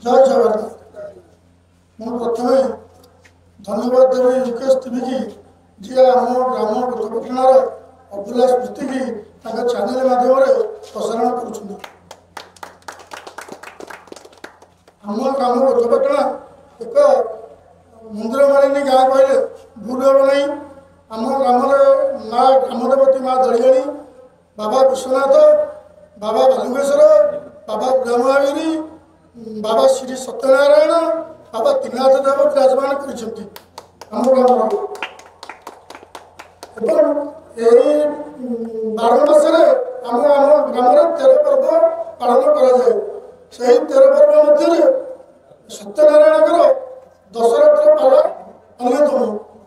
जय जगन्नाथ। ମୁଁ ପ୍ରଥମେ ଧନ୍ୟବାଦ ଦେବି ୟୁକେଏସ୍ ଟିଭି କି ଯିଏ ଆମ ଗ୍ରାମ ଗୋଥପଟଣାର ଅଭୁଲା ସ୍ମୃତିକି ତାଙ୍କ ଚ୍ୟାନେଲ ମାଧ୍ୟମରେ ପ୍ରସାରଣ କରୁଛନ୍ତି। ଆମ ଗ୍ରାମ ଗୋଥପଟଣା ଏକ ମନ୍ଦିରମାଳିନୀ ଗାଁ କହିଲେ ଭୁଲ ହେବ ନାହିଁ। ଆମ ଗ୍ରାମରେ ମା ଗ୍ରାମଦେବତୀ ମା ଦଳିଆଣୀ, ବାବା ବିଶ୍ୱନାଥ, ବାବା ବାଲୁଙ୍ଗେଶ୍ୱର, ବାବା ବ୍ରହ୍ମଗିରି, बाबा श्री सत्यनारायण, बाबा त्रिनाथ देव विराजमान कर आम ग्राम। बार मसरे आम ग्राम 13 पर्व पालन कराए। 13 पर्व मध्य सत्यनारायण दशरथ पाल अन्यतम।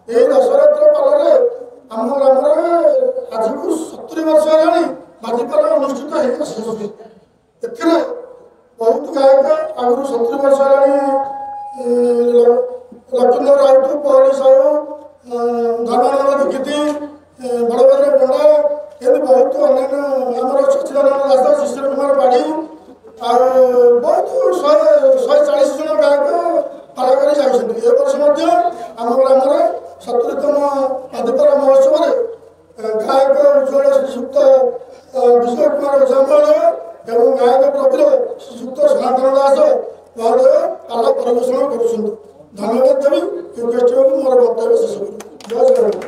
यही दशरथ पाल आम ग्राम आज को 70 वर्ष है बाजीपाल अनुष्ठित हो। बहुत गायक आगु 70 वर्ष लक्ष्मण राउत, पहली साहू, धर्मानंद दीक्षित, बड़भद्र पंडा, ये बहुत अन्य सचिदानंद दास, शिशिर कुमार पाढ़ी बहुत 140 जन गायक कलाकार जाइए। वर्ष आम ग्राम 70तम बादीपाल महोत्सव गायक उज्ज्वल श्रीयुक्त विजय कुमार ओझामल एवं गायक प्रबीर श्रीयुक्त सनातन दास महोदय पाला परिवेषण कर। धन्यवाद देवी यूकेएस टीवी को मोर वक्तव्य शेष कर। जय जगन्नाथ।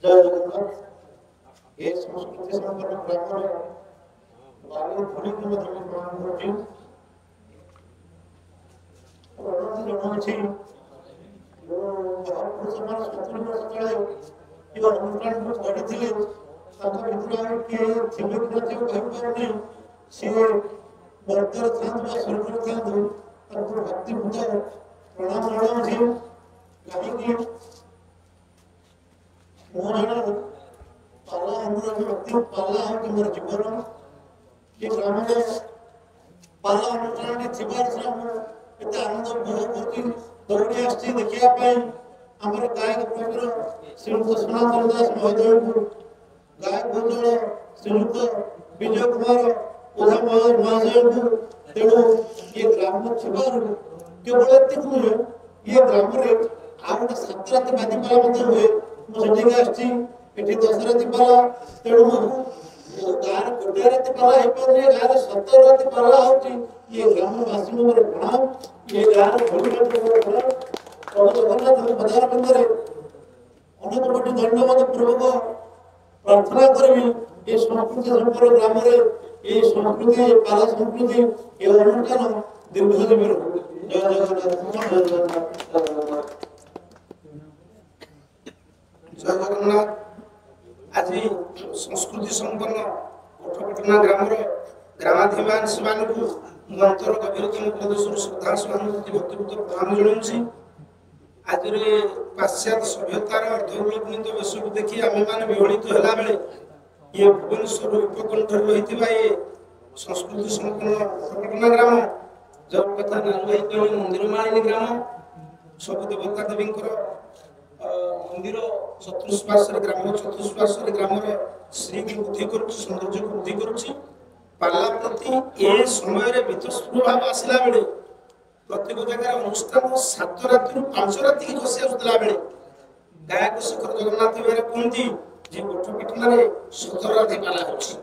जय जगन्नाथ। ये संस्कृति संपन्न ग्राम बालू भूमि को मध्य प्रणाम करती महापुरुषमान 70 वर्ष तले अनुष्ठान गढ़ी किए थे कहीपर सी वर्तर था स्वर्गर था भक्तिभूत प्रणाम जनाऊँ। कहीं मोर पाला भक्ति पाला हूँ मोर जीवन ये ग्राम पाला अनुष्ठान थी आनंद बहुत दौड़ी आसी देखापी आमर गायक प्रवीर श्रीयुक्त सनातन दास महोदय को, गायक उज्ज्वल श्रीयुक्त विजय कुमार ओझा महोदय को। तेणु ये ग्राम केवल एति नुहे ये ग्राम आ गए 7 राति बादीपाला हुए। मुझे आसी दशराति पाला। तेणु गाँव गोटे राति पाला हो पारे गाँव 17 राति पाला हो ग्रामवासी मोर प्रणाम। ये गाँव बजार बंदे अनेक कोटी धन्यवाद पूर्वक प्रार्थना करी ये संस्कृति संपर ग्राम ये संस्कृति पाला संस्कृति ये अनुष्ठान दीर्घजीवी रहो। जय जगन्नाथ। आज संस्कृति संपन्न गोठपटना ग्राम ग्रामाधिवासी मानू मंत्र गभीरतम प्रदेश श्रद्धा सहानुभूति भक्तिभूत प्रणाम जनाऊँ। आज पाश्चात्य सभ्यतार अर्धगोलकनित वेश को देखी आम मैंने विहलित होला बेले ये भुवनेश्वर उपकंठ रही ये संस्कृति संपन्न गोठपटना ग्राम जब कथा नालुई मंदिरमालिनी ग्राम सब देवता देवी मंदिर चतुष्पार्श्व ग्राम चतुष्पार्श्व ग्राम श्री की वृद्धि कर सौंदर्य को वृद्धि कर पाला प्रति ए समय वितस्पृह भाव आसला बेले प्रत्येक जगह अनुष्ठान 7 राति 5 राति की खसी आसला बेले गायक शिखर जगन्नाथ बेरे कहती जे गोठपटना 17 राति पाला होछि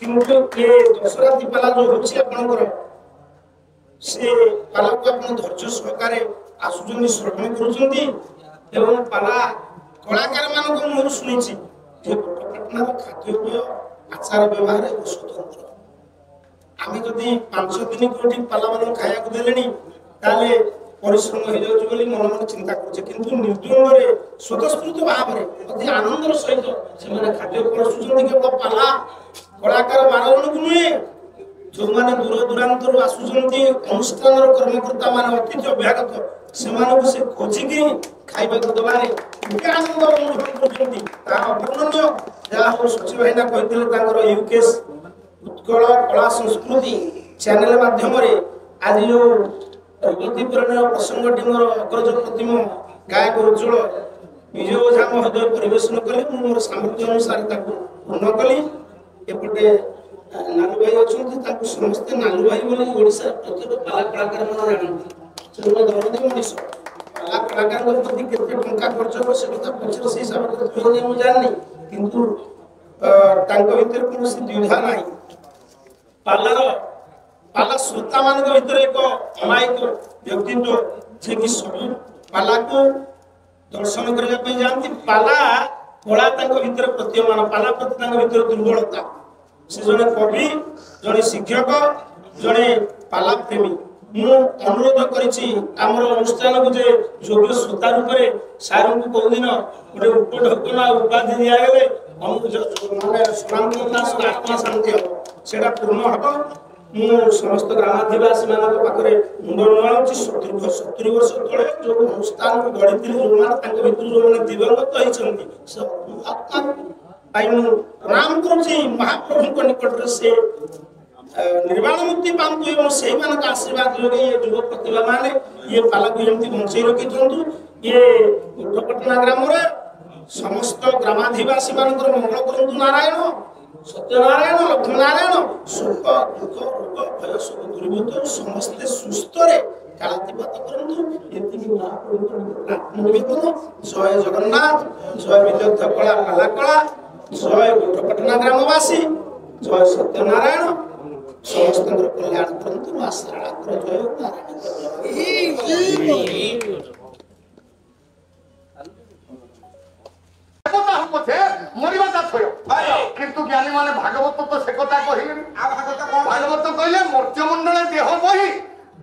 किंतु ए 10 राति पाला जो होछि आपनकर से पाला को आपन धैर्य सहकारे आसुजनी श्रवण करूछंती एवं पाला कलाकार मान को मु सुनिछि जे गोठपटना खाद्य आचार व्यवहार स्वतंत्र। आम जदि 5 दिन कोटी पाला मान खाया देले परिश्रम हो जाए मन मन चिंता कर निर्द्वंद स्वतस्फूर्त भाव में अति आनंदर सहित से खाद्य परसुंच केवल पाला कलाकार 12 जन को नुहे जो मैंने दूर दूरांत आसुंच अनुष्ठान कर्मकर्ता मान अतिथि अभ्यागत से खोजिक खाइबा दबारे आनंद अनुभव कर जहाँ सचिव भाईना कहते यूकेएस उत्कल कला संस्कृति चैनल माध्यम आज जो प्रसंग मोर अग्रज प्रतिम गायक उज्ज्वल विजय ओझा महोदय परिवेशन कले मोर सामर्थ्य अनुसार पूर्ण कली एपटे नालू भाई अच्छा समस्ते नालू भाई बोले ओडिशा प्रत्येक पाला कलाकार मैंने जानते से दरदी मनीष पाला कलाकार प्रति केते टंका खर्च हो से कथा पछर से हिसाब से मु जाननी किंतु तांको भितर कोनोसी द्विधा नाही पाला श्रोता मान भीतर एक अमायिक व्यक्तित्व जे कि सब पाला को दर्शन करने पे जानती पाला कला तांको भीतर प्रतीयमान पाला प्रति तांको भीतर दुर्बलता से जने कवि जने शिक्षक जने पाला प्रेमी मु अनुरोध करिछि हमर अनुष्ठान को जे योग्य श्रोता रूप रे सार को को दिन गोटे उपढकना उपाधि दिया गेले हम माने सनातन आत्मा शांति हो सेटा पूर्ण हबो मु समस्त ग्रामाधिवासी मानक पाखरे मुंड नवाउछि 70 वर्ष तळे जो अनुष्ठान को गढिथिले जो मान तांक भितर जो माने दिवंगत होइछन्ति सब आत्मा आई मु राम करूछि महाप्रभु को निकट रे से निर्वाण मुक्ति पांतु एवं सेही मानक आशीर्वाद जोगे ये युव प्रतिभा माने ये पाला को एमति बंचै रखि थंतु ये उठपटना ग्राम रे समस्त ग्रामाधिवासी मानकर मंगल करंतु नारायण सत्यनारायण लक्ष्मीनारायण सुख दुख रोग भय सब दूरीभूत समस्त सुस्थ रे कालातिपात करंतु एतिकी महाप्रभु जय जगन्नाथ जय विदग्ध कला पाला कला जय उठपटना ग्रामवासी जय सत्यनारायण समस्त कल्याण करंतु आशा कर जय नारायण किंतु ज्ञानी माने भागवत तो से कथा कहिलेन भागवत कहले मर्त्यमंडल देह बही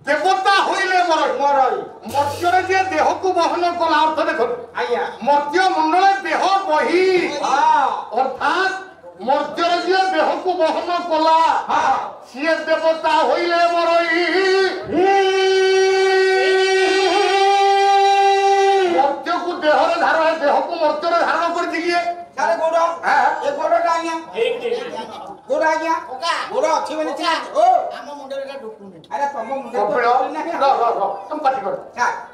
देवता होइले मरई मर्त्यर जे देह को बहन कला अर्थ देखो आज्ञा मर्त्यमंडल देह बही अर्थात मर्त्यर जे देह को बहन कला सिए देवता होइले मरई मर्त्य को देहरे धारण देह को मर्त्यर धारण कर दिए सारे गोड़ो ए गोड़ोटा आज्ञा गोड़ आज्ञा गोड़ अछि बने छिला ओ हम मुंडे रे डुकुने अरे तम मुंडे तुम पाठी कर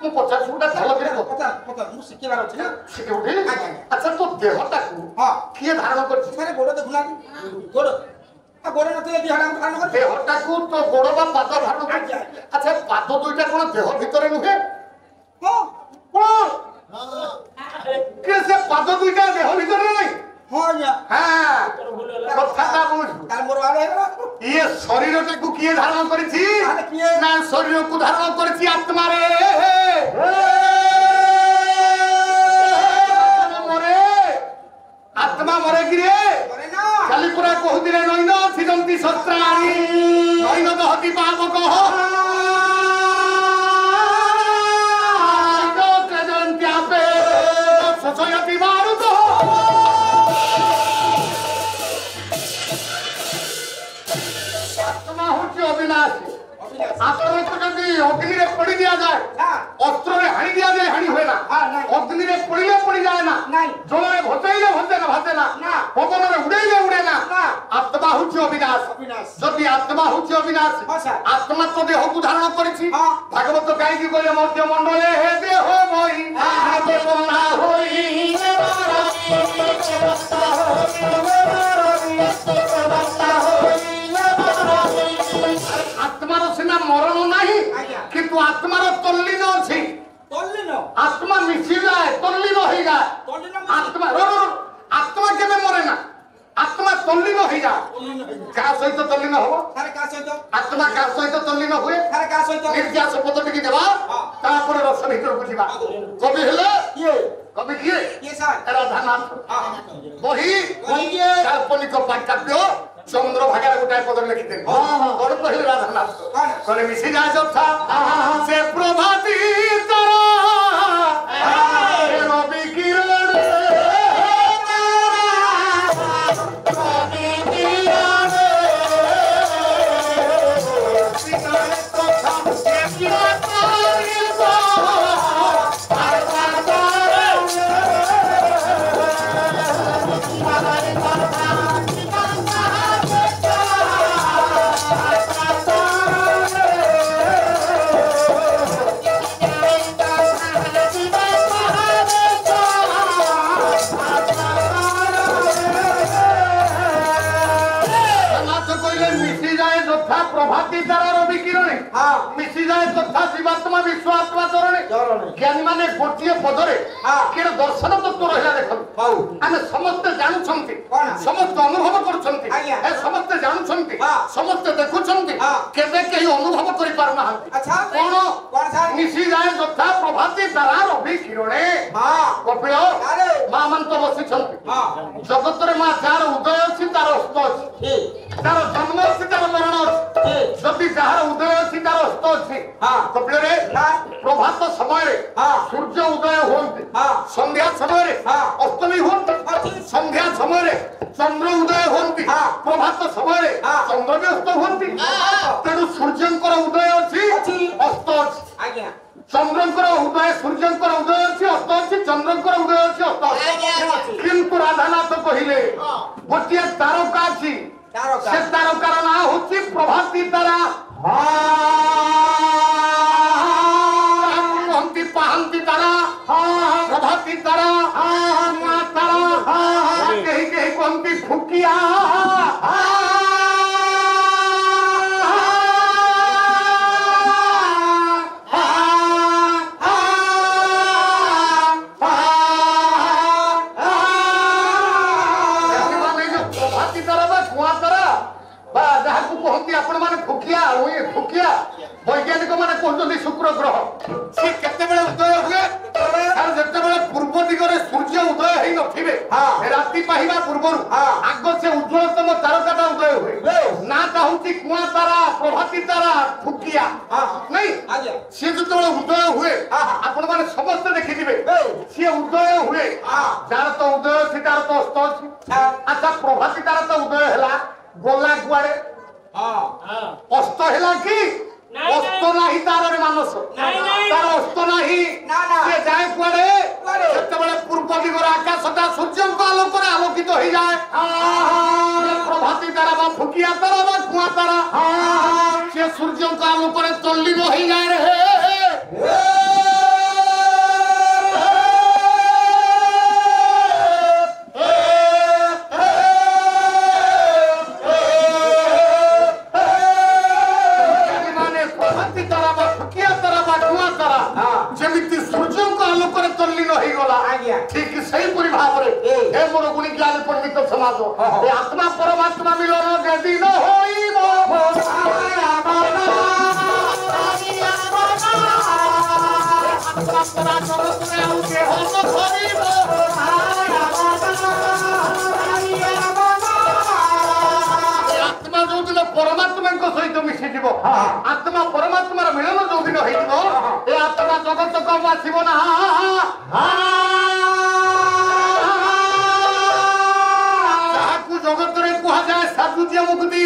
मु 50 सुटा थाल के पता मु सिकेबार अछि ना सिके उठी अच्छा तो देहटा को हां किए धारण कर सारे गोड़ देखुना गोड़ आ गोड़ नथिले देहटा धारण कर देहटा को तो गोड़ बा पाद धारण कर अच्छा पाद दुईटा कोन देह भितरे नुहे हां हां कैसे पाद दुईटा देह भितरे नहीं हां या हां कथा बुझ तार मोर वाले ये शरीर को किए धारण करिछि ना शरीर को धारण करिछि आत्मा रे मरे आत्मा मरे कि रे मरे ना खाली पूरा कहदिले नैन छिदंती शस्त्राणि नैन दहति पावक ससयति मारुत आत्मा होची अविनाशी आत्मा को जदी अग्नि रे पड़ी दिया जाए अस्त्र रे हानि दिया जाए हानि होए ना अग्नि रे पड़िले पड़ी जाए ना जल रे भतेइले भते ना पवन रे उड़ेइले उड़े ना आत्मा होची अविनाशी जदी आत्मा होची अविनाशी आत्मा तो देह को धारण करिछि भागवत गाई की कहले मध्य मंडले हे देह मोहि देव ना होई आत्मार सिना मरण नहीं किंतु आत्मार तल्लीन अछि आत्मा मिसी जाए तल्लीन हो जाए आत्मा केबे मरे ना आत्मा तल्लीन हो जाए का सहित तल्लीन हो आत्मा का सहित तल्लीन हुए निर्यास पद्धति की देवा तापर रस भीतर बुझिबा कवि हेले कवि किए राधानाथ बही काल्पनिक पाठ्याभ्य चंद्रभागा गोटाए पद लिखिते कौन कहले राधानाथ कहले मिसी जाए सब था से प्रभाती तारा रवि किरण যথা প্রভাতী তারার বিকিরণে হ্যাঁ মিশি যায় তথা জীবাত্মা বিশ্বআত্মা চরণে জ্ঞানী মানে গোটিয়ে পদরে কেন দর্শন তত্ত্ব রহিলা দেখুন ଆମେ ସମସ୍ତେ ଜାଣୁଛନ୍ତି ସମସ୍ତେ ଅନୁଭବ କରୁଛନ୍ତି ଏ ସମସ୍ତେ ଜାଣୁଛନ୍ତି ସମସ୍ତେ ଦେଖୁଛନ୍ତି କେବେ କେହି ଅନୁଭବ କରିପାରୁନାହାନ୍ତି କଣ ମିଶି ଯାଏ ଯଥା ପ୍ରଭାତୀ ତାରା ରବି କିରଣେ କପିଳ ମା ମାନେ ତ ବସିଛନ୍ତି ଜଗତରେ ମା ଯାହାର ଉଦୟ ଅଛି ତାର ଅସ୍ତ ଅଛି ତାର ଜନ୍ମ ଅଛି ତାର ମରଣ ଅଛି ଯଦି ଯାହାର ଉଦୟ ଅଛି ତାର ଅସ୍ତ ଅଛି କପିଳରେ ପ୍ରଭାତ ସମୟରେ ସୂର୍ଯ୍ୟ ଉଦୟ ହୁଅନ୍ତି ସନ୍ଧ୍ୟା ସମୟରେ ଅସ୍ତମୀ ହୁଅନ୍ତି ସନ୍ଧ୍ୟା ସମୟରେ ଚନ୍ଦ୍ର ଉଦୟ ହୁଅନ୍ତି ପ୍ରଭାତ ସମୟରେ ଚନ୍ଦ୍ର ବି ଅସ୍ତ ହୁଅନ୍ତି ତେଣୁ ସୂର୍ଯ୍ୟଙ୍କର ଉଦୟ ଅଛି ଅସ୍ତ ଅଛି ଚନ୍ଦ୍ରଙ୍କର ଉଦୟ ସୂର୍ଯ୍ୟଙ୍କର ଉଦୟ ଅଛି ଅସ୍ତ ଅଛି ଚନ୍ଦ୍ରଙ୍କର ଉଦୟ ଅଛି ଅସ୍ତ ଅଛି କିନ୍ତୁ ରାଧାନାଥ କହିଲେ ଗୋଟିଏ ତାରକା ଅଛି ସେ ତାରକାର ନାଁ ହଉଛି ପ୍ରଭାତୀ ତାରା କୁହନ୍ତି ପାହାନ୍ତି ତାରା ପ୍ରଭାତୀ ତାରା ତାରା କେହି କେହି କୁହନ୍ତି ଫୁକିଆ वैज्ञानिक मैंने कहते शुक्र ग्रह सी केते उदय हुए जितेबाला पूर्व दिगरे सूर्य उदय हो नथिबे राति पाहिबा पूर्व आग से उज्ज्वलतम तारकाटा उदय हुए नाटा हूँ कुआ तारा प्रभाती तारा फुकिया नहीं सी जो उदय हुए आपण मैंने समस्त देखिथे सी उदय हुए जार तो उदय अच्छी तार तो अस्त अच्छी अच्छा प्रभाती तारा तो उदय है गला कुआड़े अस्त है कि अस्त नहीं तार मानस तार अस्त नहीं से जाए कुआड़े जितेबाला पूर्व दिगर आकाशटा सूर्य आलोक आलोकित हो जाए प्रभाती तारा बा फुकिया तारा बा कुआ तारा से सूर्य आलोक तल्लीन हो जाए ठीक सही पूरी भाव रे मोर गुणी ज्ञान पंडित समाज आत्मा परमात्मा मिलन यदि न आत्मा जो दिन परमात्मा सहित मिशिज आत्मा परमात्मार मिलन जो दिन हो आत्मा जगत को आसब ना जगत कह जाए साजुज्य मुक्ति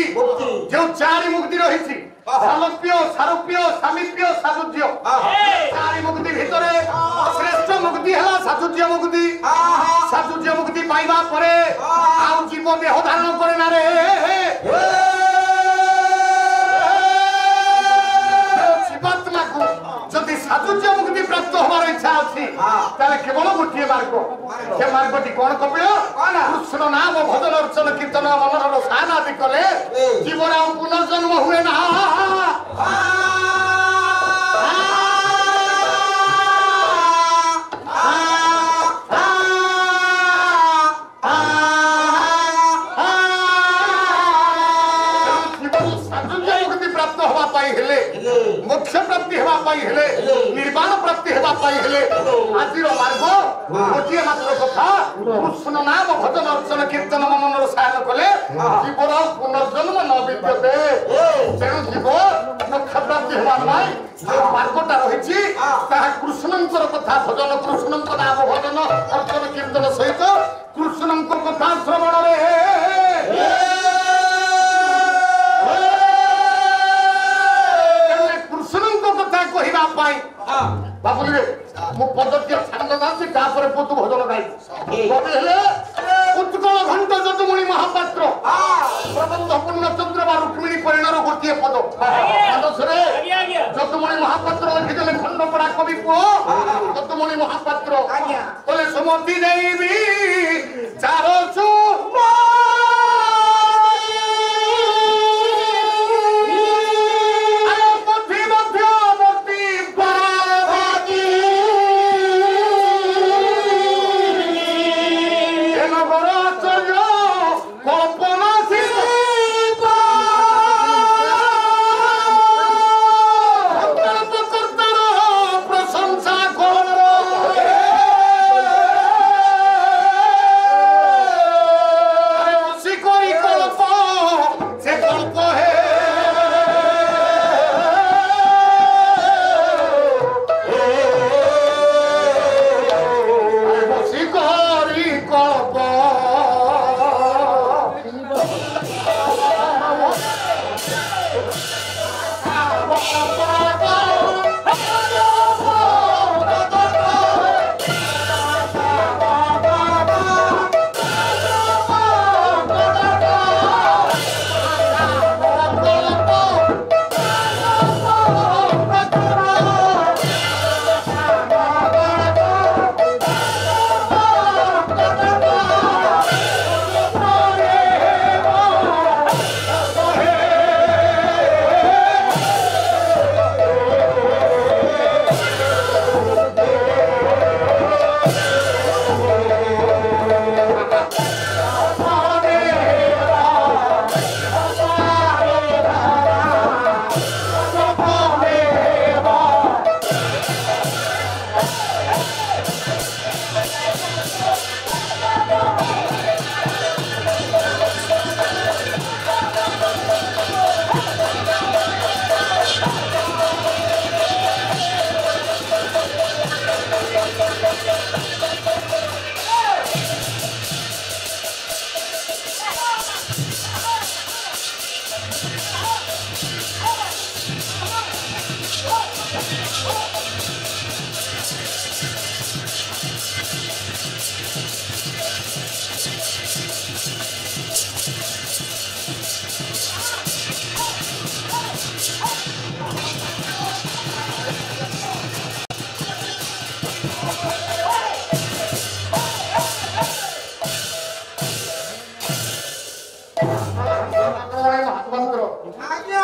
जो चारि मुक्ति रही सालोप्य सारूप्य सामीप्य साजुज्य चारि मुक्ति भितर श्रेष्ठ मुक्ति है साजुज्य मुक्ति साजुज्य मुक्ति पाइबा परे आउ जीव देह धारण करे ना रे जीवात्मा को जदि साजुज्य मुक्ति प्राप्त होवार इच्छा अच्छी ताले केवल गोटे मार्ग से मार्गटी कौन कपिल कृष्ण नाम भजन अर्चन कीर्तन मनर रसायन आदि कले जीवन पुनर्जन्म हुए ना मोक्ष प्राप्ति हेबा पाई हेले निर्वाण प्राप्ति हेबा पाई हेले आजिर मार्ग गोटिए मात्र कथा कृष्ण नाम भजन अर्चन कीर्तन मनन रसायन कले जीवर पुनर्जन्म न विद्यते तेणु जीव मोक्ष प्राप्ति हेबा पाई जो मार्गटा रहिछि ताहा कृष्णंकर कथा भजन कृष्णंकर नाम भजन अर्चन कीर्तन सहित कृष्णंकर कथा श्रवण रे बाबुले मु पद्धति छांद नाची तापर पुतु भजन गाई कवि हेले उत्कल घंट जदुमणि महापात्र प्रबंध पूर्णचंद्र बा रुक्मिणी परिणर गोटिए पद पदसरे जदुमणि महापात्र लिखिदेले खंडपड़ा कवि पु जदुमणि महापात्र बोले सुमति देवी चारो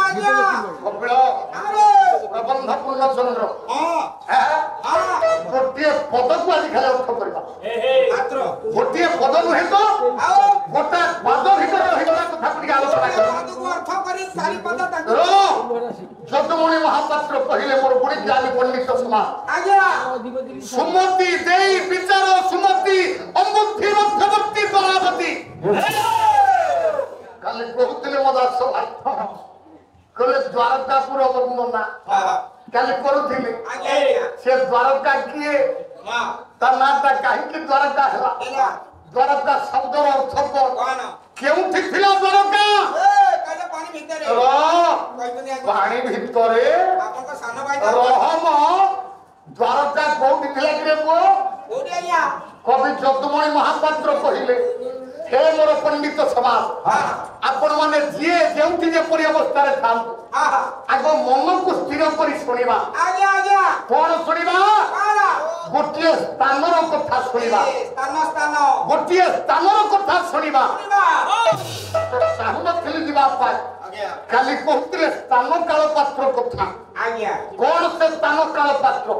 ଆଜ୍ଞା କପିଳ ଆରେ ପ୍ରବନ୍ଧ ପୂର୍ଣ୍ଣଚନ୍ଦ୍ର ହଁ ଗୋଟିଏ ପଦକୁ ଆଜି ଖାଲି ଅର୍ଥ କରିବା ମାତ୍ର ଗୋଟିଏ ପଦ ନୁହେଁ ତ ଆଉ ଗୋଟା ପାଦ ଭିତରେ ରହିଗଲା କଥାକୁ ଟିକେ ଆଲୋଚନା କରିବା ପଦକୁ ଅର୍ଥ କରି ଚାରିପଦ ତାକୁ ଯଦୁମଣି ମହାପାତ୍ର କହିଲେ ମୋର ଗୁଣି ଜ୍ଞାନୀ ପଣ୍ଡିତ ସମାଜ ଆଜ୍ଞା ସୁମତି ଦେଇ ବିଚାର ସୁମତି ଅମୁଦ୍ଧି ମଧ୍ୟବର୍ତ୍ତୀ ଦଳାବତୀ କାଲି କହୁଥିଲେ ମୋ ଦାସ ଭାଇ କହିଲେ ଦ୍ୱାରକାପୁର ବର୍ଣ୍ଣନା କାଲି କରୁଥିଲି ଆଜ୍ଞା ଆଜ୍ଞା ସେ ଦ୍ୱାରକା କିଏ ହଁ ତା ନାଁଟା କାହିଁକି ଦ୍ୱାରକା ହେଲା ହେଲା ଦ୍ୱାରକା ଶବ୍ଦର ଅର୍ଥ କଣ କଣ କେଉଁଠି ଥିଲା ଦ୍ୱାରକା କହିଲେ ପାଣି ଭିତରେ କହିଛନ୍ତି ଆଜ୍ଞା ପାଣି ଭିତରେ ଆପଣଙ୍କ ସାନ ଭାଇ ରହମ ଦ୍ୱାରକା କୋଉଠି ଥିଲା କିରେ ପୁଅ କୋଉଠି ଆଜ୍ଞା କବି ଯଦୁମଣି ମହାପାତ୍ର କହିଲେ हे मोर पंडित समाज आपण माने जिए जेउठी जेपरि अवस्था थांतु आग मन को स्थिर करी सुनिबा आज्ञा आज्ञा कोन सुनिबा कोन गोटिए स्थानर कथा सुनिबा स्थान स्थान गोटिए स्थानर कथा सुनिबा साहुन खेली दिबा पाए आज्ञा खाली कहतिले स्थान काल पात्र कथा आज्ञा कोन से स्थान काल पात्र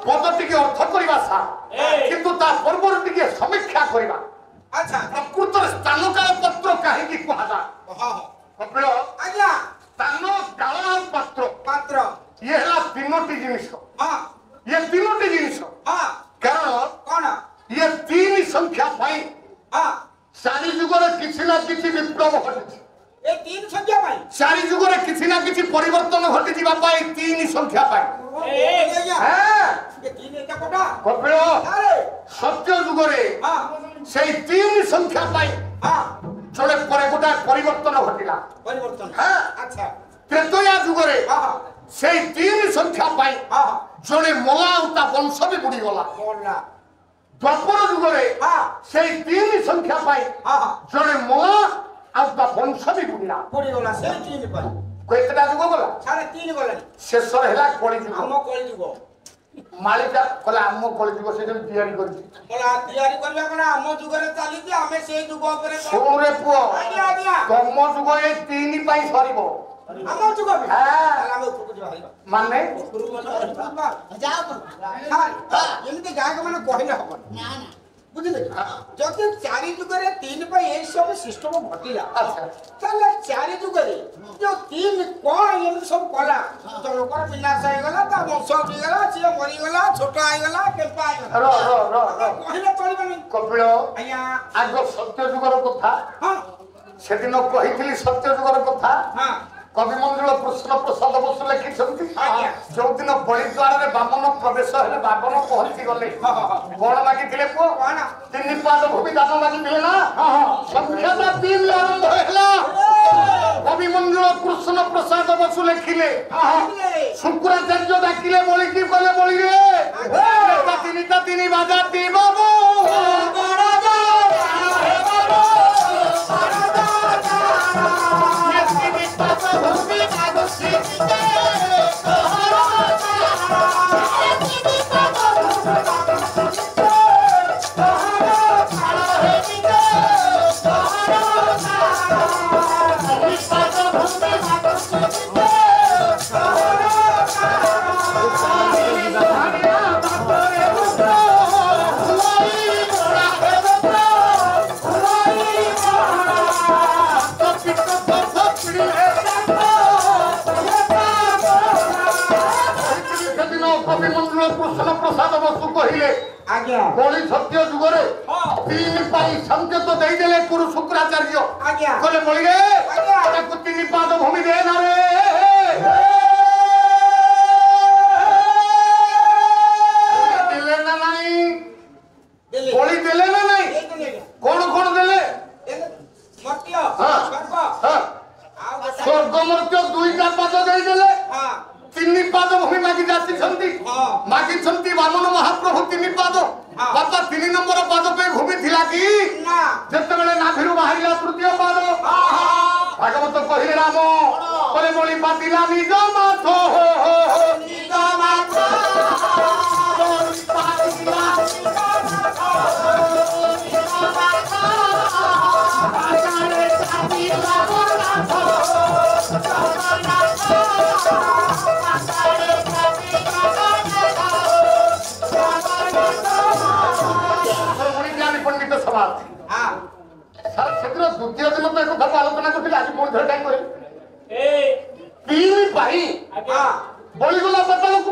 पदटी के अर्थ करिबा सा किंतु ता पूर्व टिके समीक्षा करिबा अच्छा प्रकृत स्थान काल पात्र कहीं कहा कपिल आज्ञा स्थान काल पात्र पात्र ये है तीनोटी जिनिस हाँ ये तीनोटी जिनिस हाँ कारण कौन ये तीन संख्या पाई हाँ सारी जुगरे किसी ना किसी विप्लव घटी ये तीन संख्या पाई सारी जुगरे किसी ना किसी परिवर्तन घटी जीवा पाई तीन संख्या पाई ये तीन एक कोटा कपिल अरे सत्य जुगरे हाँ से तीन संख्या पाई हाँ जड़े पर गोटा परिवर्तन घटिला परिवर्तन हाँ अच्छा त्रेतया जुगरे हाँ से तीन संख्या पाई हाँ जड़े मला उता वंश भी बुड़ी गला बोलना द्वापर जुगरे हाँ से तीन संख्या पाई हाँ जड़े मला उता वंश भी बुड़ीला पूरी बोला से तीन पाई केतटा जुग गला सारे तीन बोला शेष रहला कली जुग हम कल जुग मालिका कला आम कली जुग से जन तैयारी करछि बोला तैयारी करबा कोना हम जुगरे चाली जे हमें से जुग ऊपर सोरे पुओ आज्ञा आज्ञा तम जुग ए तीन पाई सरीबो हम जुग भी हां हम ऊपर जो भाई माने जाओ हां एमती गायक माने कहले हबो ना ना बुझले जति चारि जुगरे तीन पाई ए सब सिस्टम घटिला अच्छा चल चारि जुगरे जो तीन कोन एमती सब कला जलकर विनाश हो गला ता वंश भी गला से मरि गला छोटा आइ गला केपा आइ गला रो रो रो कहले चलबनी कपिल आज्ञा आज सत्य जुगर कथा हां सेदिन कहिथिली सत्य जुगर कथा हां कवि मंडल कृष्ण प्रसाद बसु लिखिछंती जो दिन बलिद्वार रे बामन प्रवेश हेले बामन पहुंची गले कोन मागिथिले को कोन तीन पाद भूमि दान मागिथिले ना संख्याटा तीन आरंभ हेला कवि मंडल कृष्ण प्रसाद बसु लिखिले शुक्राचार्य डाकिले बोली की बोले बोली रे तीनटा तीन बाजा ती बाबू बड़ा जा हे बाबू कृष्ण प्रसाद बसु कहले आज्ञा बलि सत्य जुगरे तीन पाई संकेत देई देले गुरु शुक्राचार्य आज्ञा कहले बलि रे आज्ञा ताको तीन पाद भूमि दे ना रे दिले ना नहीं देले बलि देले ना नहीं कौन कौन देले मर्त्य हां स्वर्ग हां स्वर्ग मर्त्य दुईटा पाद देई देले हां तीन पाद भूमि मागी जाती छंती मागी छंती वामन महाप्रभु तीन पाद बापा तीन नंबर पाद पे भूमि थिला की ना जते बेले नाभिरु बाहरिला तृतीय पाद भागवत कहिले राम करे बलि पातिला निज माथ हो निज माथ बलि पातिला निज माथ निज माथ आचारे छाती लागो नाथ ପୁଣି ଥରେ ଟାଇମ୍ କରିବି ତିନି ପାଇଁ ବଳିଗଲା ପାତାଳକୁ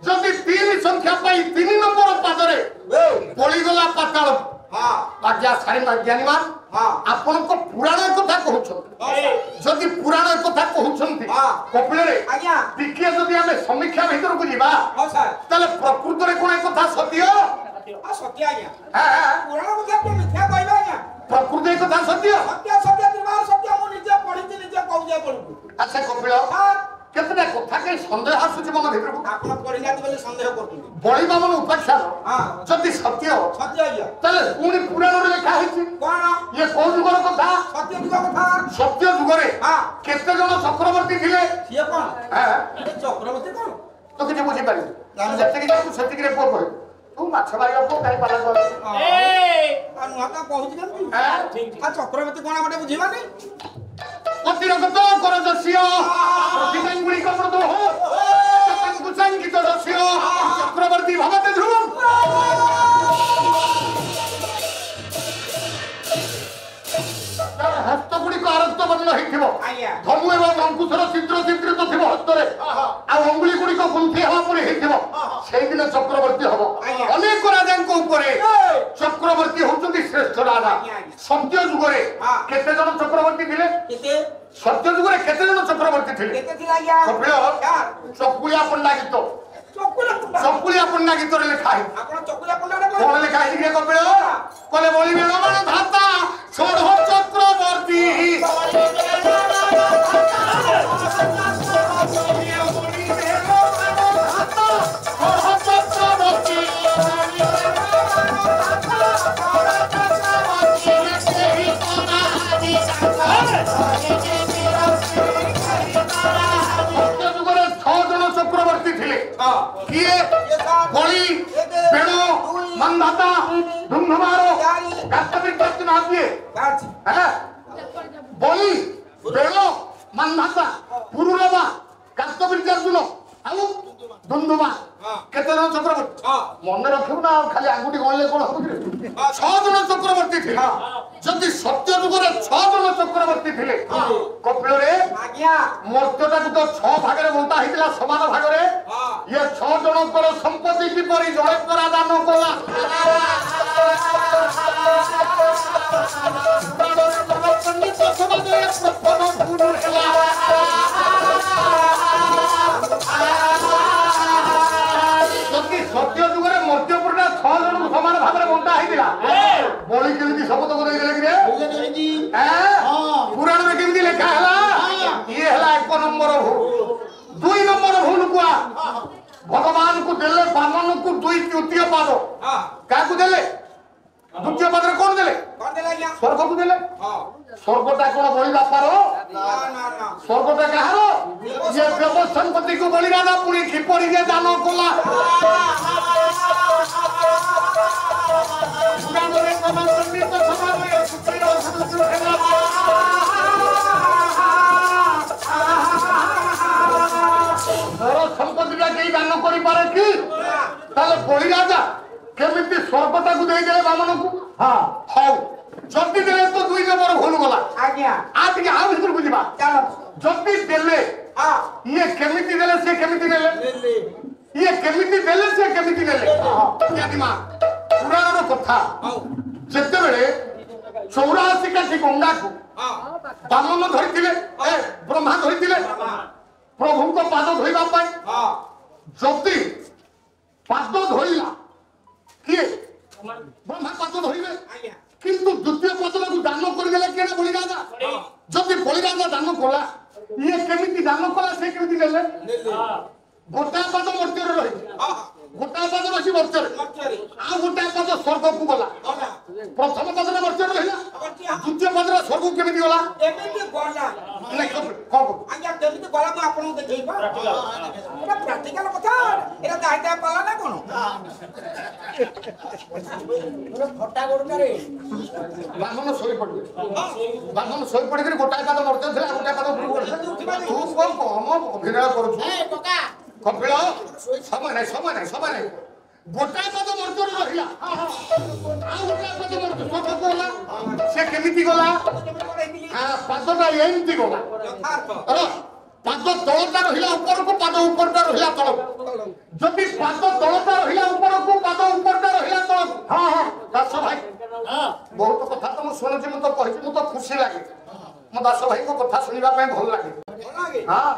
ଯଦି ତିନି ସଂଖ୍ୟା ପାଇଁ 3 ନମ୍ବର ପାଦରେ ବଳିଗଲା ପାତାଳ ଆଜ୍ଞା ଜ୍ଞାନୀମାନ ଆପଣଙ୍କ ପୁରାଣ କଥା କହୁଛନ୍ତି ଯଦି ପୁରାଣ କଥା କହୁଛନ୍ତି କପିଳରେ ଟିକିଏ ଯଦି ଆମେ ସମୀକ୍ଷା ଭିତରକୁ ଯିବା ତାହେଲେ ପ୍ରକୃତରେ କଣ କଥା ସତ୍ୟ ସତ୍ୟ ଆଜ୍ଞା ପୁରାଣ କଥା ମିଥ୍ୟା କହିବା ଆଜ୍ଞା ପ୍ରକୃତି କଥା ସତ୍ୟ ସତ୍ୟ ସତ୍ୟ ତ୍ରିବାର ସତ୍ୟ ମୁଁ ନିଜେ ପଢିଛି ନିଜେ କହୁଛି ଆପଣଙ୍କୁ ଆଚ୍ଛା କପିଳ କେତେଟା କଥା କାହିଁ ସନ୍ଦେହ ଆସୁଛି ମନ ଭିତରକୁ ଆପଣ ପଢିନାହାନ୍ତି ବୋଲି ସନ୍ଦେହ କରୁଛନ୍ତି ବଳିବା ମନ ଉପାଖ୍ୟାନ ଯଦି ସତ୍ୟ ସତ୍ୟ ଆଜ୍ଞା ତାହେଲେ ପୁଣି ପୁରାଣରେ ଲେଖା ହେଇଛି କଣ ଇଏ କୋଉ ଯୁଗର କଥା ସତ୍ୟ ଯୁଗ କଥା ସତ୍ୟ ଯୁଗରେ କେତେ ଜଣ ଚକ୍ରବର୍ତ୍ତୀ ଥିଲେ ସିଏ କଣ ଚକ୍ରବର୍ତ୍ତୀ କଣ ତୁ କିଛି ବୁଝିପାରିବୁ ଯେତିକି ଯାଉ ସେତିକିରେ ପୁଅ କହିବୁ ତୁ ମାଛ ମାରିବା ପୁଅ କାହିଁ ପାଲା କର ନୂଆ ତ କହୁଛି କେମିତି ଚକ୍ରବର୍ତ୍ତୀ କଣ ଗୋଟେ ବୁଝିବାନି অতিরগত করজস্য প্রতিদানগুলিক প্রদোহ কুচাঙ্কিত রস্য চক্রবর্তী ভবতে ধ্রুবম তার হস্তগুলিক আরক্ত বর্ণ হইথিব ধনু এবং অঙ্কুশর চিত্র চিত্রিত থিব হস্তরে আর অঙ্গুলি গুড়িক গুন্থি হওয়া পরে হইথিব সেই দিন চক্রবর্তী হব অনেক রাজাঙ্ক উপরে চক্রবর্তী হচ্ছেন শ্রেষ্ঠ রাজা সত্য যুগরে কেতে জন চক্রবর্তী ଥିଲେ সত্য যুগরে কেতে জন চক্রবর্তী ଥିଲେ কপিল চকুলিয়া পণ্ডা গীত চকুলিয়া পণ্ডা গীতরে লেখা হই কোন লেখা হই রে কপিল কলে বলি বেলমান ধাতা ছোড় চক্রবর্তী চক্রবর্তী ଥିଲେ কিয়ে বলি বেণ মন্দাতা ধুমধুমার কার্তবীর্য না দিয়ে বলি বেণ মন্দাতা পুরুরবা কার্তবীর্য ଆଉ ଧୁମଧୁମା କେତେ ଜଣ ଚକ୍ରବର୍ତ୍ତୀ ମନେ ରଖିବୁ ନା ଖାଲି ଆଙ୍ଗୁଠି ଗଣିଲେ କଣ ହବ 6 ଜଣ ଚକ୍ରବର୍ତ୍ତୀ ଥିଲେ ଯଦି ସତ୍ୟ ଯୁଗରେ 6 ଜଣ ଚକ୍ରବର୍ତ୍ତୀ ଥିଲେ କପିଳରେ ମର୍ତ୍ତ୍ୟଟାକୁ ତ 6 ଭାଗରେ ବଣ୍ଟା ହେଇଥିଲା ସମାନ ଭାଗରେ ଇଏ 6 ଜଣଙ୍କର ସମ୍ପତ୍ତି କିପରି ଜଣେ ପରା ଦାନ କଲା ପଣ୍ଡିତ ସମାଜରେ ପ୍ରଥମ ଭୁଲ ହେଲା ଯଦି ସତ୍ୟ ଯୁଗରେ ମର୍ତ୍ତ୍ୟପୁରଟା 6 ଜଣଙ୍କୁ ସମାନ ଭାବରେ ବଣ୍ଟା ହେଇଥିଲା ବଳି କେମିତି ଶପଥକୁ ଦେଇଦେଲେ କିରେ ପୁରାଣରେ କେମିତି ଲେଖା ହେଲା ଇଏ ହେଲା 1 ନମ୍ବର ଭୁଲ 2 ନମ୍ବର ଭୁଲ କୁଆ ଭଗବାନଙ୍କୁ ଦେଲେ ବାମନକୁ 2 ତୃତୀୟ ପାଦ କାହାକୁ ଦେଲେ ଦ୍ୱିତୀୟ ପାଦରେ କଣ ଦେଲେ ସ୍ୱର୍ଗକୁ ଦେଲେ ସ୍ୱର୍ଗଟା କଣ ବଳି ବାପାର ସ୍ୱର୍ଗଟା କାହାର ଇଏ ବ୍ୟବସମ୍ପତ୍ତିକୁ ବଳି ରାଜା ପୁଣି କିପରି ଯେ ଦାନ କଲା ମୋର ସମ୍ପତ୍ତିଟା କେହି ଦାନ କରିପାରେ କି ତାହେଲେ ବଳି ରାଜା କେମିତି ସ୍ୱର୍ଗଟାକୁ ଦେଇଦେଲେ ବାମନକୁ ହଉ ଯଦି ଦେଲେ ତ 2 ନମ୍ବର ଭୁଲ ଗଲା ଟିକେ ଆଉ ଭିତରକୁ ଯିବା ଯଦି ଦେଲେ ଇଏ କେମିତି ଦେଲେ ସେ କେମିତି ନେଲେ ଇଏ କେମିତି ଦେଲେ ସେ କେମିତି ନେଲେ ପୁରାଣର କଥା ଯେତେବେଳେ 84 କାଠି ଗଙ୍ଗାକୁ ବାମନ ଧରିଥିଲେ ବ୍ରହ୍ମା ଧରିଥିଲେ ପ୍ରଭୁଙ୍କ ପାଦ ଧୋଇବା ପାଇଁ ଯଦି ପାଦ ଧୋଇଲା କିଏ ବ୍ରହ୍ମା ପାଦ ଧରିବେ କିନ୍ତୁ ଦ୍ୱିତୀୟ ପଦକୁ ଦାନ କରିଦେଲେ କେନା ବଳି ରାଜା ଯଦି ବଳି ରାଜା ଦାନ କଲା ଇଏ କେମିତି ଦାନ କଲା ସେ କେମିତି ନେଲେ ଗୋଟାଏ ପାଦ ମର୍ତ୍ତ୍ୟରେ ରହିଛି ଗୋଟାଏ ପାଦ ରହିଛି ମର୍ତ୍ତ୍ୟରେ ଆଉ ଗୋଟାଏ ପାଦ ସ୍ୱର୍ଗକୁ ଗଲା ପ୍ରଥମ ପାଦରେ ମର୍ତ୍ତ୍ୟରେ ରହିଲା ଦ୍ୱିତୀୟ ପାଦରେ ସ୍ୱର୍ଗକୁ କେମିତି ଗଲା କେମିତି ଗଲା ମୁଁ ଆପଣଙ୍କୁ ଦେଖେଇବି ଏଟା ପ୍ରାକ୍ଟିକାଲ କଥା ଏଟା ଦାଇତା ପାଲା ନା କଣ ଫଟା ଗୋଡରେ ବାମନ ଶୋଇ ପଡିବେ ବାମନ ଶୋଇ ପଡିକିରି ଗୋଟାଏ ପାଦ ମର୍ତ୍ତ୍ୟରେ ଥିଲା ଗୋଟାଏ ପାଦ ଉପରକୁ ଗଲା ତୁ କଣ କମ ଅଭିନୟ କରୁଛୁ କପିଳ ସମୟ ନାହିଁ गोटाए पद मर्दर रहिला आ गोटाए पद मर्दर कथा कहला से केमिति गला हां पदटा एमिति गला अरे पद तळटा रहिला ऊपर को पद ऊपरटा रहिला तळ जदि पद तळटा रहिला ऊपर को पद ऊपरटा रहिला तळ हां हां दास भाई हां बहुत कथा तो मु सुनछि मु तो कहि मु तो खुशी लागे मो दास भाई को कथा सुनिबा पे भल लागे हां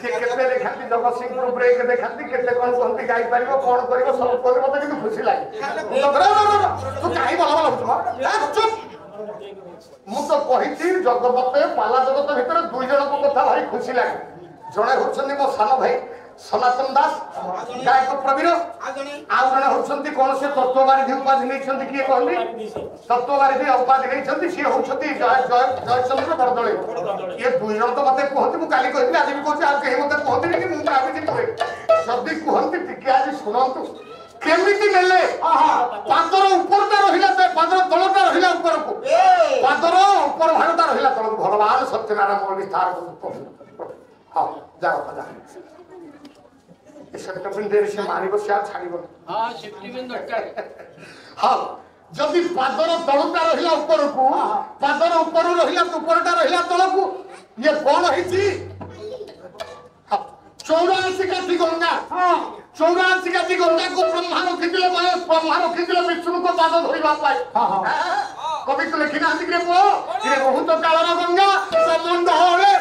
से केते देखाती जगत सिंहपुर ब्रेक देखाती केते कोन कोनती गाई पारिबो कोन करिवो सब कोन मते किंतु खुशी लागे तू काई बोला बोला चुप मु तो कहिथि जगत पाला जगत भीतर दुई जन को कथा भारी खुशी लागे जणे होछन्ती मो सानो भाई सनातन दास गायक प्रवीण आउ जणे होछन्ती कोन से तत्ववारिधि उपाधि नैछन्ती किए कहली तत्ववारिधि उपाधि नैछन्ती सी होछन्ती जय जय जयचंद्र बरदळे ये दुई जन तो मते कहंती मु काली कहथि आज भी कहछि आ केहि मते कहथि कि मु भाबि जे कहे जदी कहंती टिके आज सुनंतु केमिति नेले पादर ऊपरटा रहिला ते पादर तळटा रहिला ऊपर को पादर ऊपर भागटा रहिला तळ भगवान सत्यनारायण मोर विस्तार को हां जाओ जा सेफ्टी पिन देर से मारिबो से छाड़िबो हां सेफ्टी पिन दरकार हां जदी पादर तळटा रहिला ऊपर को पादर ऊपर रहिला ऊपरटा रहिला तळ को ये कोन हिची 84 काठी गंगा हां 84 काठी गंगा को ब्रह्मा रखिले ब्रह्मा रखिले विष्णु को पाद धरिबा पाए हां कवि तो लिखिना आंती रे पो रे बहुत कालर गंगा संबंध होले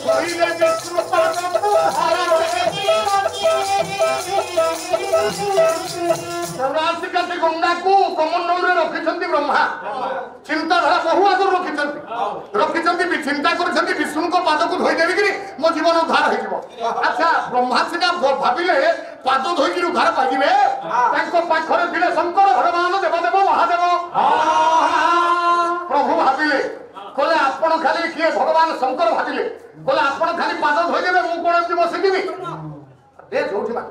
कोइले विष्णु पाद हारा 84 काठी गंगा को कमंडल रे रखिछंती ब्रह्मा चिंता धारा बहु आदर रखिछंती चिंता करछंती विष्णु को पाद को धोई देबी कि मो जीवन उद्धार हो जिवो अच्छा ब्रह्मा सिना भाबिले पाद धोई कि उद्धार पाइबे तांको पाखरे थिले शंकर भगवान देवदेव महादेव प्रभु भाबिले कोले आपण खाली किए भगवान शंकर भाबिले कोले आपण खाली पाद धोई देबे मु कोन एमति बसि दिबी दे जोठी बा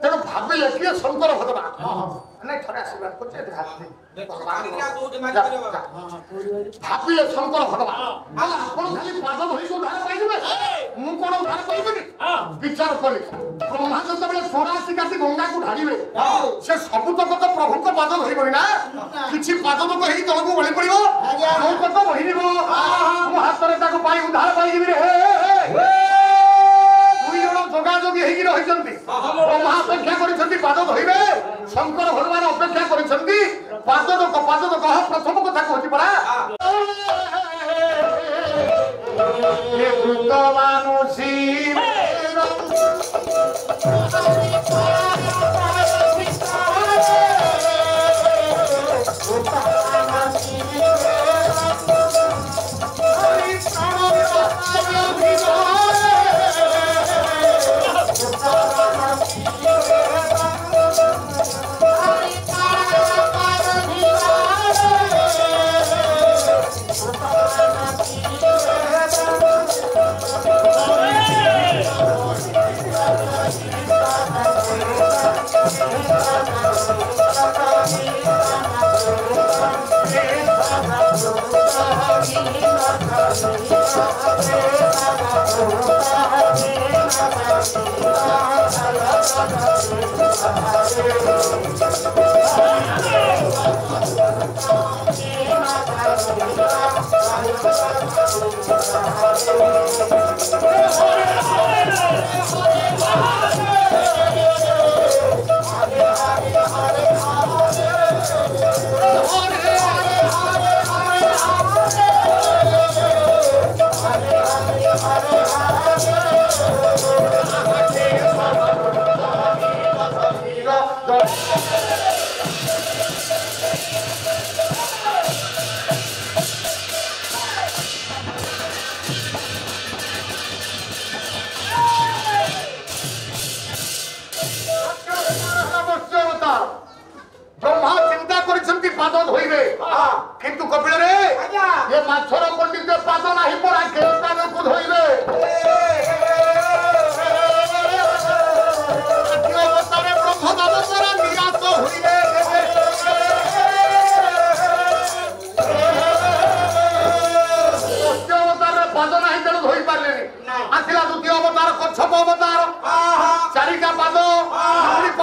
तेणु भाविले किए शंकर भगवान नहीं थोड़े आशीर्वाद करछे भाविले शंकर भगवान आपण खाली पाद धोई को उद्धार पाइबे मु कोन उद्धार पाइबेनी विचार करी ब्रह्मा जतबेले 84 काठी गंगा को ढाळिबे से सब तक तो प्रभु को पाद धरिबोनी ना किछि पाद तो कहि तळ को बळी पड़िबो जो कत बहि दिबो मु हाथ रे ताको पाई उद्धार पाइ दिबी रे जोगाजोगी हेगी रहिसंती ब्रह्मा अपेक्षा करिसंती पाद धरिबे शंकर भगवान अपेक्षा करिसंती पाद तो कह प्रथम कथा कहछि परा ये भूत मानुषी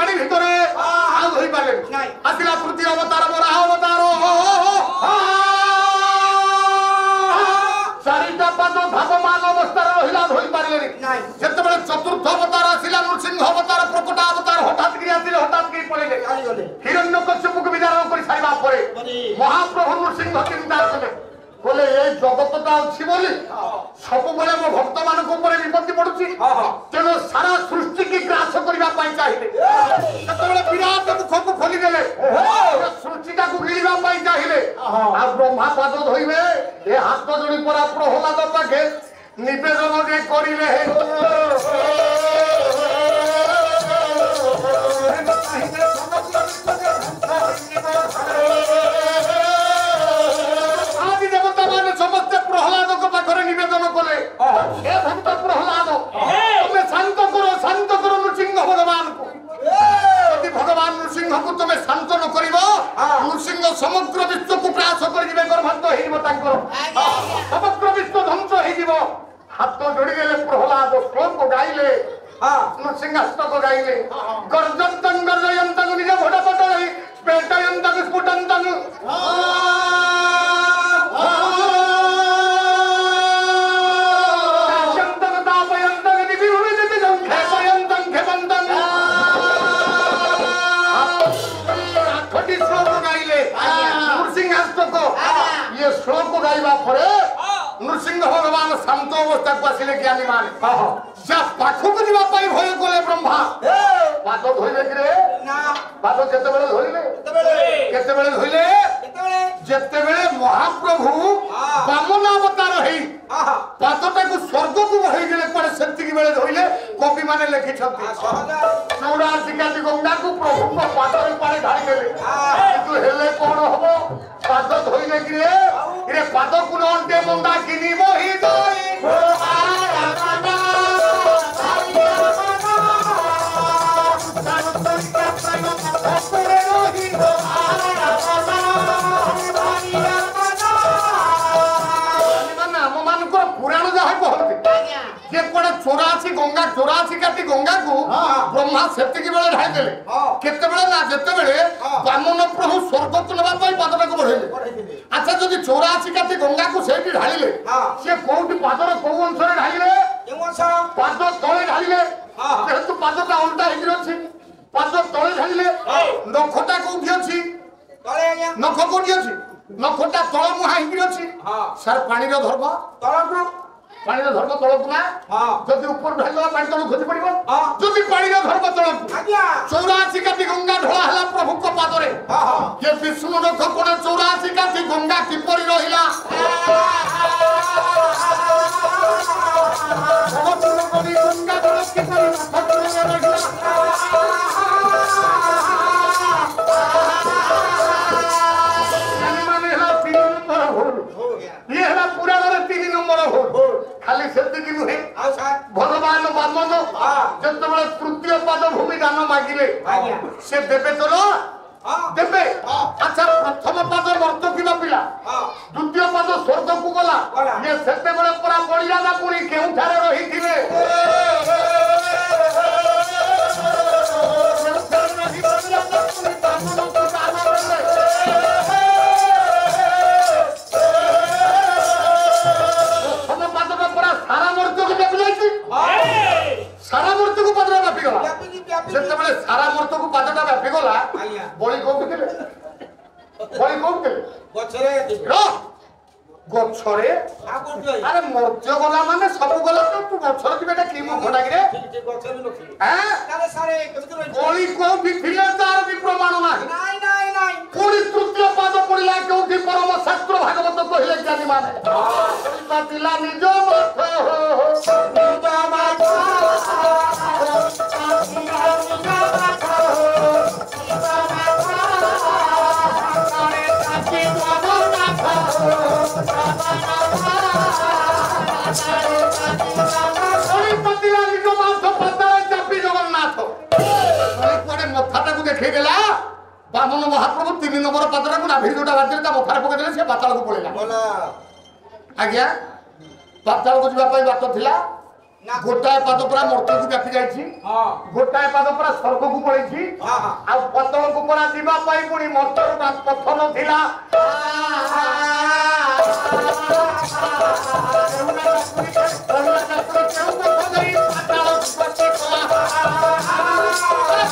ବାଡ଼ି ଭିତରେ ଆଉ ଧରିପାରିଲେନି ଆସିଲା ତୃତୀୟ ଅବତାର ବରାହ ଅବତାର ଚାରିଟା ପାଦ ଧାବମାନ ଅବସ୍ଥାରେ ରହିଲା ଧରିପାରିଲେନି ଯେତେବେଳେ ଚତୁର୍ଥ ଅବତାର ଆସିଲା ନୃସିଂହ ଅବତାର ପ୍ରକଟ ଅବତାର ହଠାତ୍ କରି ଆସିଲେ ହଠାତ୍ କରି ପଳେଇଲେ ହିରଣ୍ୟକଶ୍ୟପକୁ ବିଦାରଣ କରି ସାରିବା ପରେ ମହାପ୍ରଭୁ ନୃସିଂହ ଚିନ୍ତା କଲେ बोले ये जगतटा अच्छी बोली सब बेले मो भक्त मानक ऊपर विपत्ति पड़ुची तेणु सारा सृष्टि की ग्रास करबा पई चाहिए सेतबेले विराट मुख को खोली देले सृष्टिटा को गिलिबा पई चाहिए आ ब्रह्मा पाद धोइबे ए हाथ जोड़ी परा प्रहलाद पाखे निवेदन जे करिले समस्त प्रहलाद को पाखरे निवेदन कले हे भक्त प्रहलाद तुम्हें शांत करो नृसिंह भगवान को यदि भगवान नृसिंह को तुम्हें शांत न करिवो नृसिंह समग्र विश्व को ग्रास कर दिबे गर्भांत हेइबो तांकर समग्र विश्व ध्वंस हेइबो हाथ जोड़ी गेले प्रहलाद श्लोक गाइले नृसिंह हस्त को गाइले गर्जंतं गर्जयंतं निज घोड़ा पटले स्फुटयंतं स्फुटंतं ये श्लोक गाइबा परे नृसिंह भगवान शांत अवस्था को आसिले ज्ञानी माने जा पाखु को जीवा पाई भय कोले ब्रह्मा पाद धोइले कि ना पाद केते बेले धोइले जेते बेले महाप्रभु वामन अवतार हेई पादटा को स्वर्ग को बहि गेले पड़े सेति की बेले धोइले कवि माने लिखि छथि चौरासिकाटी गंगा को प्रभु को पाद रे पानी ढाई देले किंतु हेले कोन हबो पाद धोइले कि रे पाद कुन अंटे मंदा किनी मोहि दोई पुराण जहाँ कहते जे कोड़े 84 गंगा 84 काटी गंगा को ब्रह्मा सेति की बेले ढाई देले केते बेले ना जेते बेले वामन प्रभु स्वर्ग को लेबा पई पादटा को बढ़ेले अच्छा जदि 84 काटी गंगा को सेति ढालिले से कोउटी पादर को अंश रे ढालिले पाद तळे ढालिले जेहेतु पादटा उल्टा हेगिर अछि पाद तळे ढालिले नखटा कोउठी अछि तळे आज्ञा नख कोउठी अछि नखटा तळ मुहा हेगिर अछि सर पानी रो धर्म तळकु पानी रो धर्म तळकु ना जदि ऊपर ढालवा पानी तळ खोजि पड़िबो जदि पानी रो धर्म तळकु आज्ञा 84 काटी गंगा ढोला हला प्रभु को पादरे ये विष्णु नख कोन 84 काटी गंगा किपरि रहिला भगवान कवि गंगा ढोला किपरि रहिला ये है पुराण रे 3 नंबर हो खाली सेति कि नुहे भगवान वामन जतबे तृतीय पद भूमि दान मागिले से देबे तो देबे अच्छा प्रथम पद मर्त किबा पिला द्वितीय पद स्वर्ग को गला ये सेते बेले परा पड़िया ना पुनी केउ थारे रही थिले सारा मृत्यु को पदरा व्यापी गला जेते बेले सारा मृत्यु को पदटा व्यापी गला बळी कोउ केले गछरे गछरे अरे मर्त्य गला माने सब गला तो तू गछरे दिबेटा की मु घडा गिरे गछरे नखी हैं अरे सारे केमति रहि बळी को भी थिले तार भी प्रमाण नाही कोडी तृतीय पद पडिला केउठी परम शास्त्र भागवत कहिले ज्ञानी माने पातिला निज मत हो बामन महाप्रभु 3 नंबर पादरा को नाभि जोटा बाजरे ता मथार पके देले से पाताल को पळेला बोला आज्ञा पाताल को जिबा पई बात थिला गोटाए पाद पूरा मृत्यु को व्यापी जाइछि गोटाए पाद पूरा स्वर्ग को पळैछि आ पतल को पूरा जीवा पाई पुनी मर्तर पथन थिला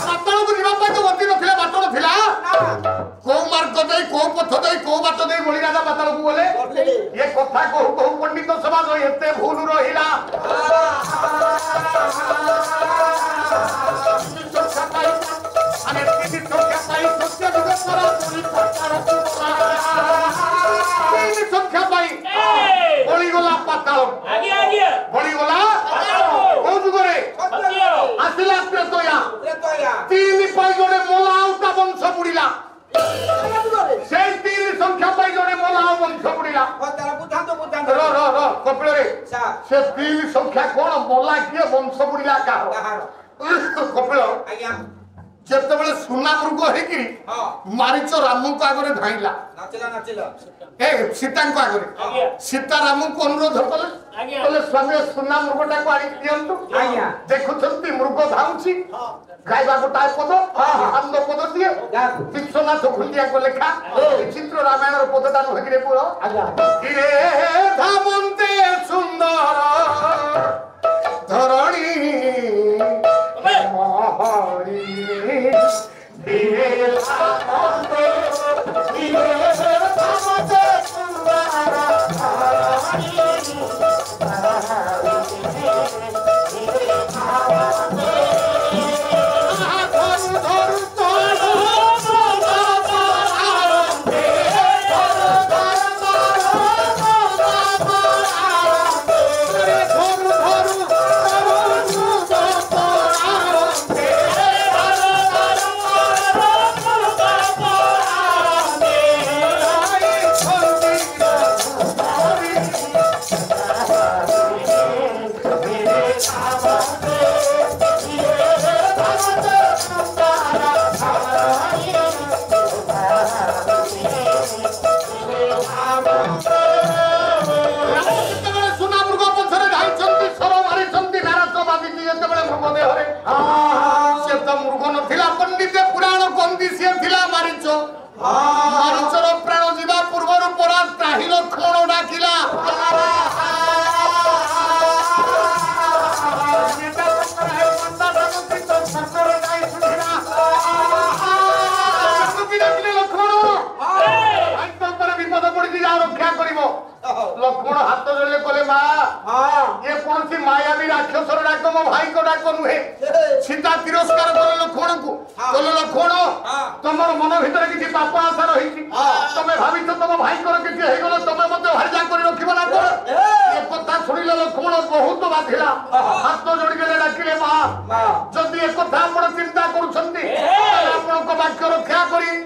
पातल को जीवा पाई तो वती नथिला बाटो थिला को मार्ग दे को पथ दे को बाट दे बळी राजा पातल को बोले ये कथा कहू कहू पंडित समाज एते भूल रहिला संख्या कौन मोला किए वंश बुड़िला कपिल जेतेबेले सुना मृग हेकि मारिच राम को आगरे धाइला ए सीता को आगरे सीता राम को अनुरोध कले बोले स्वामी सुना मृगटा को आनी दियंतु देखुछंती मृग धाउछि गायबा गोटाए पद आंद पद दिए विश्वनाथ खुंडिया को लेखा चित्र रामायण रो पदटा हेकि पुरो रे धामंते सुंदर धरणी महारी धीरे धामंते सुंदर लक्ष्मण हाथ जोड़े कहले माँ ये कौन सी मायावी राक्षसर डाक मो भाई को डाक नुहे सीता तिरस्कार कर लक्ष्मण को कहले लक्ष्मण तुमर मन भीतर किसी पाप आशा रही तुम भावी तुम भाई को किसी हे गलो तुम मते हरिजा कर रखिबो ना को ये कथा सुनिले लक्ष्मण बहुत बाधिला हाथ जोड़ी के डाकिले माँ जदि एक कथा आपण चिंता करूछंती आपण को वाक्य रक्षा करी